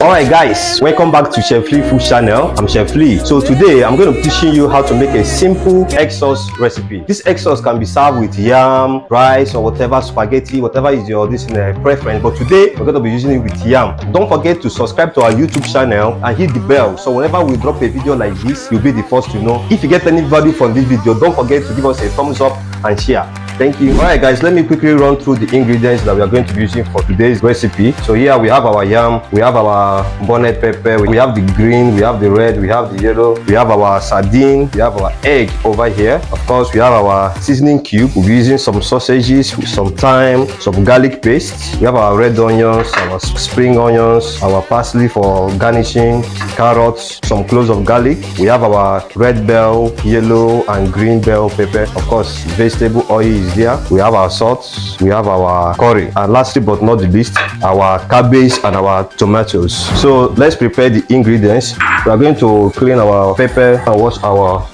Alright guys, welcome back to Chef Lee Food Channel. I'm Chef Lee. So today I'm going to be teaching you how to make a simple egg sauce recipe. This egg sauce can be served with yam, rice or whatever, spaghetti, whatever is your preference. But today we're going to be using it with yam. Don't forget to subscribe to our YouTube channel and hit the bell. So whenever we drop a video like this, you'll be the first to know. If you get any value from this video, don't forget to give us a thumbs up and share. Thank you. Alright guys, let me quickly run through the ingredients that we are going to be using for today's recipe. So here we have our yam, we have our bonnet pepper, we have the green, we have the red, we have the yellow, we have our sardine, we have our egg over here. Of course, we have our seasoning cube. We'll be using some sausages, some thyme, some garlic paste. We have our red onions, our spring onions, our parsley for garnishing, carrots, some cloves of garlic. We have our red bell, yellow and green bell pepper. Of course, vegetable oil is there. We have our salt, we have our curry, and lastly but not the least, our cabbage and our tomatoes. So let's prepare the ingredients. We are going to clean our pepper and wash our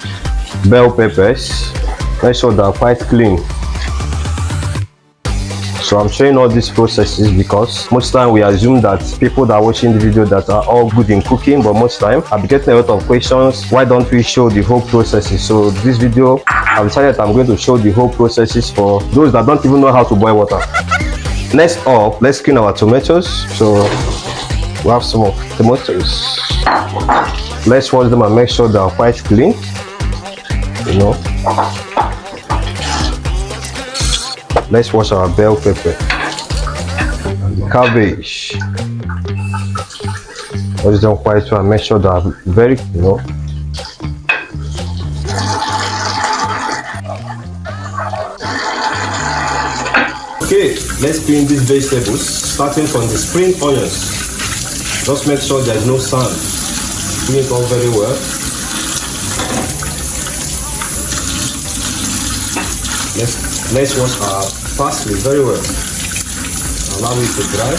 bell peppers. Make sure they are quite clean. So I'm showing all these processes because most time we assume that people that are watching the video that are all good in cooking, but most time I'll be getting a lot of questions. Why don't we show the whole processes? So this video I've decided I'm going to show the whole processes for those that don't even know how to boil water. Next up, let's clean our tomatoes. So we have some tomatoes. Let's wash them and make sure they are quite clean. Let's wash our bell pepper and the cabbage. Wash them quite well and make sure they are very, Okay, let's clean these vegetables, starting from the spring onions. Just make sure there's no sand. Clean it all very well. Let's wash our parsley very well. Allow it to dry.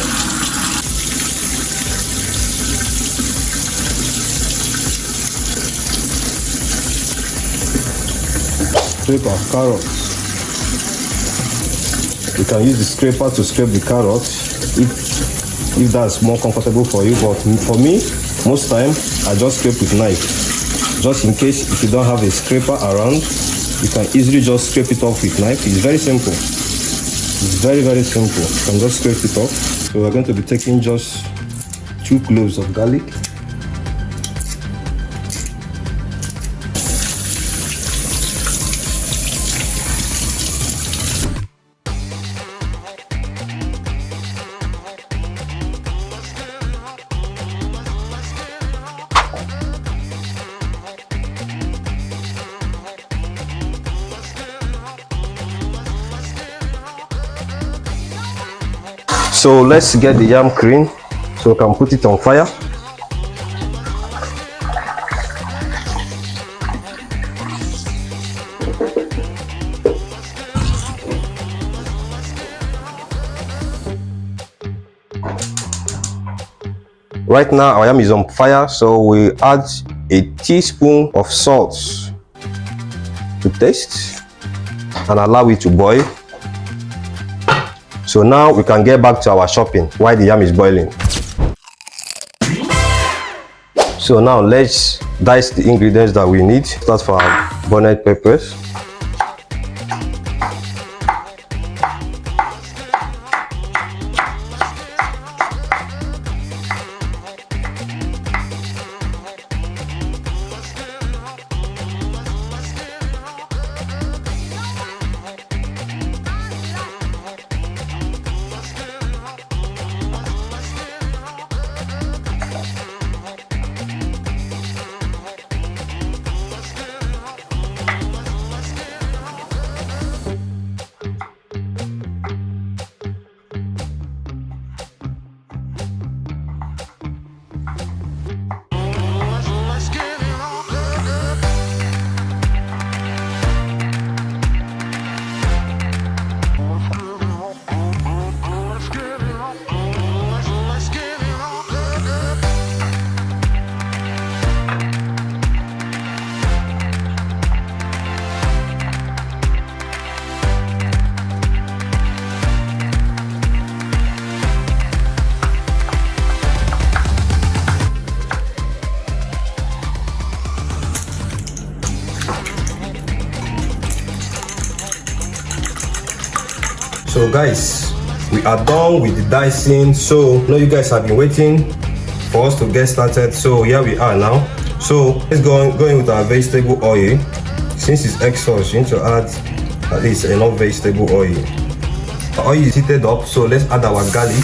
Scrape our carrots. You can use the scraper to scrape the carrots if that's more comfortable for you, but for me, most time I just scrape with knife. Just in case if you don't have a scraper around, you can easily just scrape it off with knife. It's very simple. It's very, very simple. You can just scrape it off. So we're going to be taking just 2 cloves of garlic. So let's get the yam cream so we can put it on fire. Right now our yam is on fire, so we add a teaspoon of salt to taste and allow it to boil. So now we can get back to our shopping while the yam is boiling. So now let's dice the ingredients that we need. Start for our bonnet peppers. So guys, we are done with the dicing. So now you guys have been waiting for us to get started. So here we are now. So let's go in with our vegetable oil. Since it's egg sauce, you need to add at least enough vegetable oil. The oil is heated up, so let's add our garlic.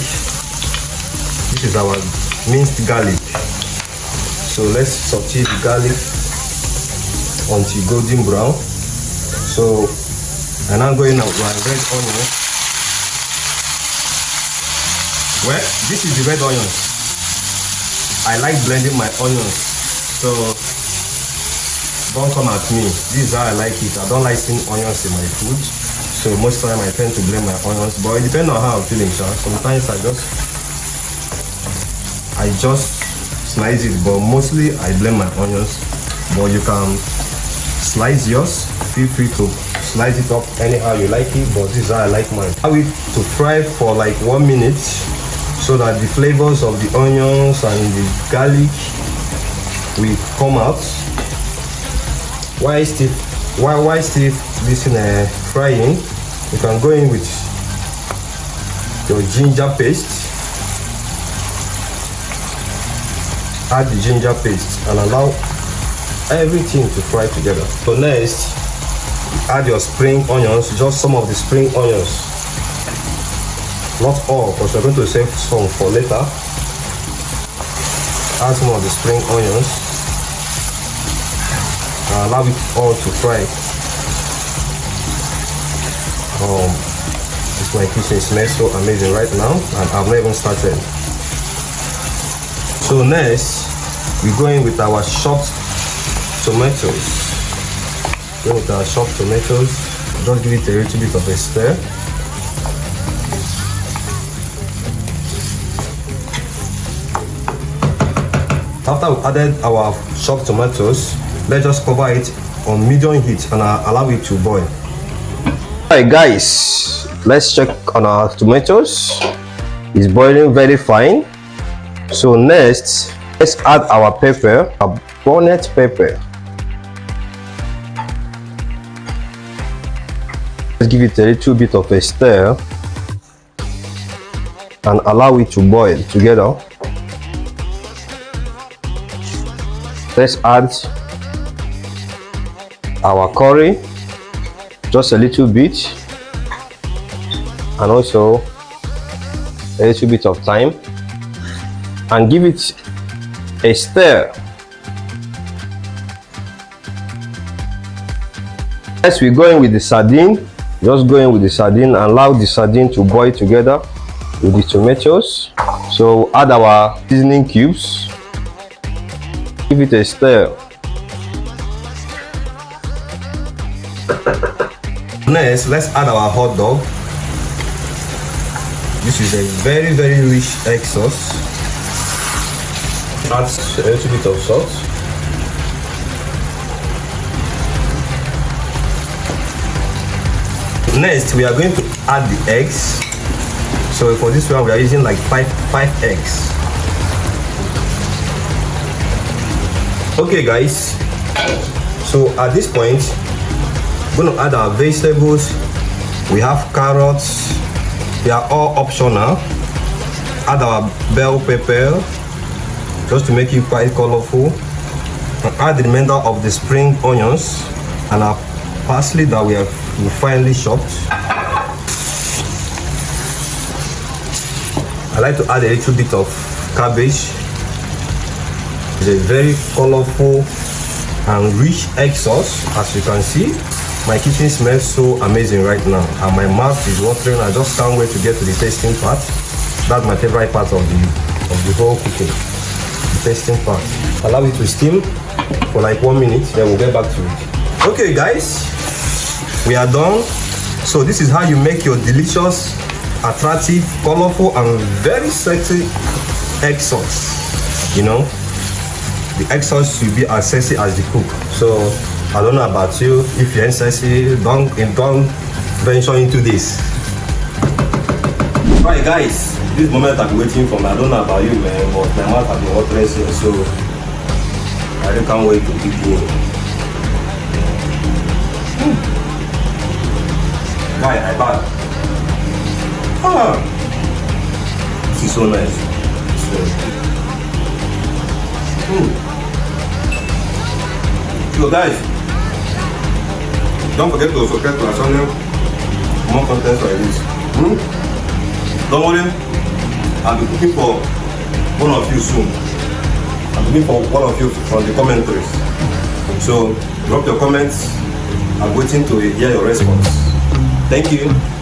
This is our minced garlic. So let's saute the garlic until golden brown. So and I'm going out with my red onion. Well, this is the red onions. I like blending my onions, so don't come at me. This is how I like it. I don't like seeing onions in my food, so most of the time I tend to blend my onions, but it depends on how I'm feeling. So sometimes I just slice it, but mostly I blend my onions. But you can slice yours. Feel free to slice it up anyhow you like it, but this is how I like mine. Allow it to fry for like 1 minute so that the flavors of the onions and the garlic will come out. While still this frying, you can go in with your ginger paste. Add the ginger paste and allow everything to fry together. So next, add your spring onions, just some of the spring onions, not all, because we're going to save some for later. Add some of the spring onions and allow it all to fry. My kitchen smells so amazing right now, and I've not even started. So next, we go in with our chopped tomatoes. Go with our chopped tomatoes. Just give it a little bit of a stir. After we've added our chopped tomatoes, let's just cover it on medium heat and allow it to boil. Alright guys, let's check on our tomatoes. It's boiling very fine. So next, let's add our pepper, our bonnet pepper. Let's give it a little bit of a stir and allow it to boil together. Let's add our curry, just a little bit, and also a little bit of thyme, and give it a stir. Next, we're going with the sardine. Just go in with the sardine and allow the sardine to boil together with the tomatoes. So add our seasoning cubes, give it a stir. Next, let's add our hot dog. This is a very rich egg sauce. Add a little bit of salt. Next, we are going to add the eggs. So for this one, we are using like five eggs. Okay guys, so at this point, we're going to add our vegetables. We have carrots. They are all optional. Add our bell pepper just to make it quite colorful. And add the remainder of the spring onions and our parsley that we have finely chopped. I like to add a little bit of cabbage. It's a very colorful and rich egg sauce. As you can see, my kitchen smells so amazing right now, and my mouth is watering. I just can't wait to get to the tasting part. That's my favorite part of the whole cooking, the tasting part. Allow it to steam for like 1 minute, then we'll get back to it. Okay guys, we are done. So this is how you make your delicious, attractive, colorful, and very sexy egg sauce. You know, the egg sauce should be as sexy as the cook. So I don't know about you. If you're sexy, don't venture into this. Right guys, this moment I've been waiting for. I don't know about you, man, but my mouth has been watering here, so I really can't wait to begin. Right, I bad. This is so nice. So guys, don't forget to subscribe to our channel. More contents like this. Don't worry, I'll be cooking for one of you soon. I'm looking for one of you from the commentaries. So drop your comments. I'm waiting to hear your response. Thank you.